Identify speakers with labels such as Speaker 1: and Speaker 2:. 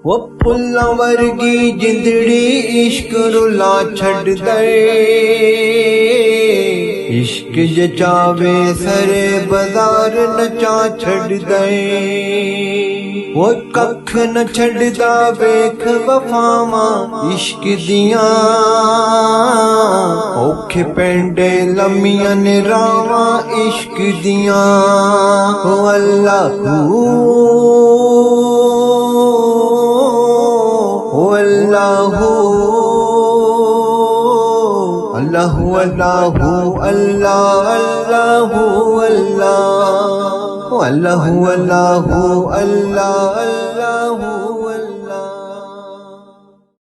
Speaker 1: वो फुल्लां वर्गी जिंदड़ी इश्क रुला छड़ दे, इश्क जचावे सरे बाजार नचा छड़ दे। वो कख न छड़दा वेख वफावां इश्क दियां, औखे पेंडे लम्मियां ने रावां इश्क दियां। ओ अल्लाहू अल्लाहू अल्लाहू अल्लाहू अल्लाह अल्लाहू अल्लाह अल्लाहू अल्लाहू अल्लाह अल्लाह।